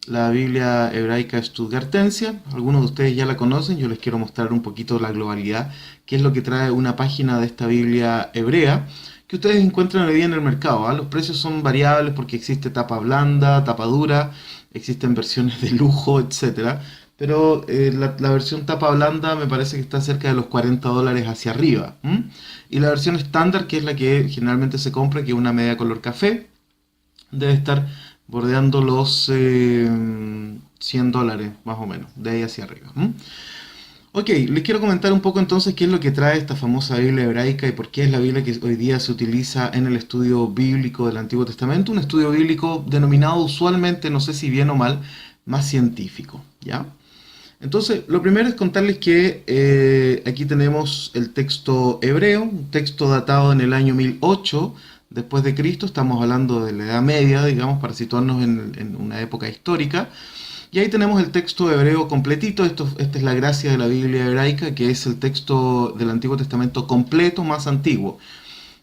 la Biblia hebraica Stuttgartensia. Algunos de ustedes ya la conocen, yo les quiero mostrar un poquito la globalidad, qué es lo que trae una página de esta Biblia hebrea, que ustedes encuentran hoy día en el mercado, ¿ah? Los precios son variables porque existe tapa blanda, tapa dura, existen versiones de lujo, etcétera. Pero la versión tapa blanda me parece que está cerca de los $40 hacia arriba. ¿M? Y la versión estándar, que es la que generalmente se compra, que es una media color café, debe estar bordeando los $100 más o menos, de ahí hacia arriba. ¿M? Ok, les quiero comentar un poco entonces qué es lo que trae esta famosa Biblia hebraica y por qué es la Biblia que hoy día se utiliza en el estudio bíblico del Antiguo Testamento, un estudio bíblico denominado usualmente, no sé si bien o mal, más científico, ¿ya? Entonces, lo primero es contarles que aquí tenemos el texto hebreo, un texto datado en el año 1008 después de Cristo, estamos hablando de la Edad Media, digamos, para situarnos en una época histórica. Y ahí tenemos el texto hebreo completito. Esta es la gracia de la Biblia hebraica, que es el texto del Antiguo Testamento completo más antiguo.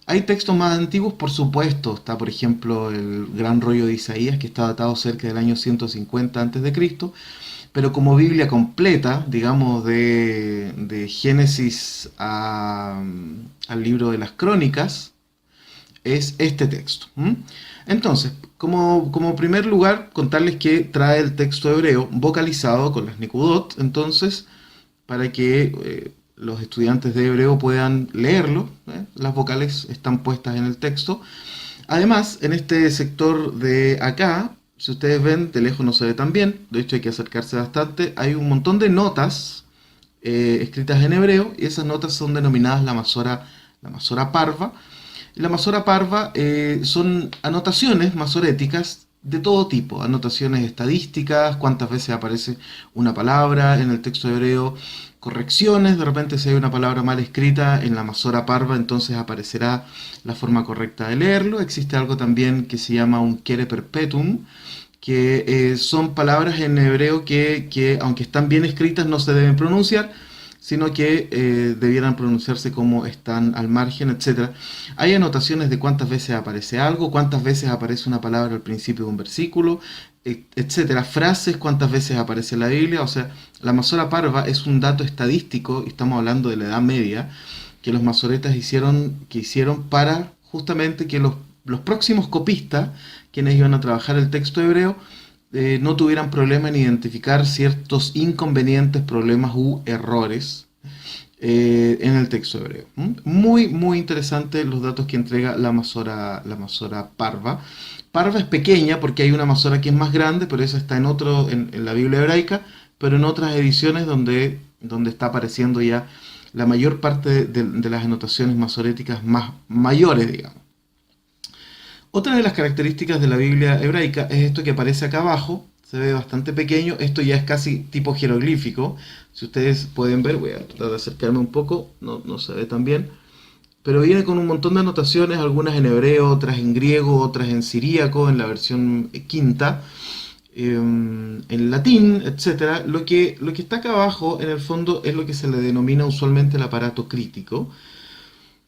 Hay textos más antiguos, por supuesto. Está, por ejemplo, el gran rollo de Isaías, que está datado cerca del año 150 a.C., pero como Biblia completa, digamos, de Génesis al libro de las Crónicas, es este texto. ¿M? Entonces, como primer lugar, contarles que trae el texto hebreo vocalizado con las Nikudot, entonces, para que los estudiantes de hebreo puedan leerlo, ¿eh? Las vocales están puestas en el texto. Además, en este sector de acá, si ustedes ven, de lejos no se ve tan bien, de hecho hay que acercarse bastante, hay un montón de notas escritas en hebreo, y esas notas son denominadas la Masora Parva. La Masora Parva son anotaciones masoréticas de todo tipo, anotaciones estadísticas, cuántas veces aparece una palabra en el texto hebreo, correcciones, de repente si hay una palabra mal escrita en la Masora Parva, entonces aparecerá la forma correcta de leerlo. Existe algo también que se llama un Kere Perpetuum, que son palabras en hebreo que aunque están bien escritas no se deben pronunciar, sino que debieran pronunciarse como están al margen, etcétera. Hay anotaciones de cuántas veces aparece algo, cuántas veces aparece una palabra al principio de un versículo, etcétera. Frases, cuántas veces aparece en la Biblia. O sea, la Masora Parva es un dato estadístico, y estamos hablando de la Edad Media, que los masoretas hicieron para justamente que los próximos copistas, quienes iban a trabajar el texto hebreo, no tuvieran problema en identificar ciertos inconvenientes, problemas u errores en el texto hebreo. Muy, muy interesante los datos que entrega la Masora Parva. Parva es pequeña porque hay una Masora que es más grande, pero esa está en la Biblia hebraica, pero en otras ediciones donde está apareciendo ya la mayor parte de las anotaciones masoréticas más mayores, digamos. Otra de las características de la Biblia hebraica es esto que aparece acá abajo, se ve bastante pequeño, esto ya es casi tipo jeroglífico, si ustedes pueden ver, voy a tratar de acercarme un poco, no se ve tan bien, pero viene con un montón de anotaciones, algunas en hebreo, otras en griego, otras en siríaco, en la versión quinta, en latín, etcétera. Lo que está acá abajo, en el fondo, es lo que se le denomina usualmente el aparato crítico.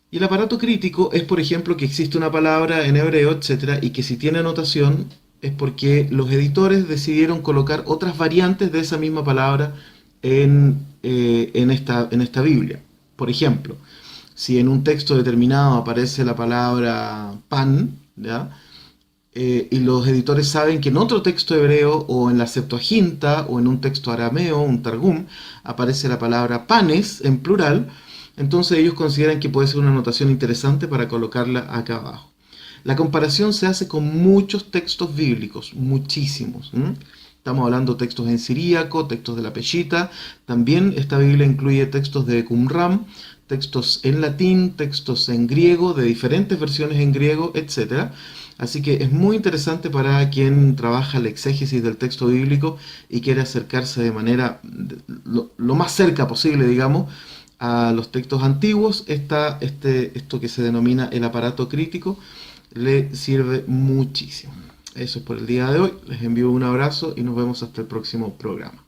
Y el aparato crítico es, por ejemplo, que existe una palabra en hebreo, etcétera, y que si tiene anotación es porque los editores decidieron colocar otras variantes de esa misma palabra en esta Biblia. Por ejemplo, si en un texto determinado aparece la palabra pan, ¿ya? Y los editores saben que en otro texto hebreo o en la Septuaginta o en un texto arameo, un Targum, aparece la palabra panes en plural, entonces ellos consideran que puede ser una anotación interesante para colocarla acá abajo. La comparación se hace con muchos textos bíblicos, muchísimos. Estamos hablando de textos en siríaco, textos de la Peshita, también esta Biblia incluye textos de Qumran, textos en latín, textos en griego, de diferentes versiones en griego, etcétera. Así que es muy interesante para quien trabaja la exégesis del texto bíblico y quiere acercarse de manera lo más cerca posible, digamos, a los textos antiguos. Esto que se denomina el aparato crítico le sirve muchísimo. Eso es por el día de hoy. Les envío un abrazo y nos vemos hasta el próximo programa.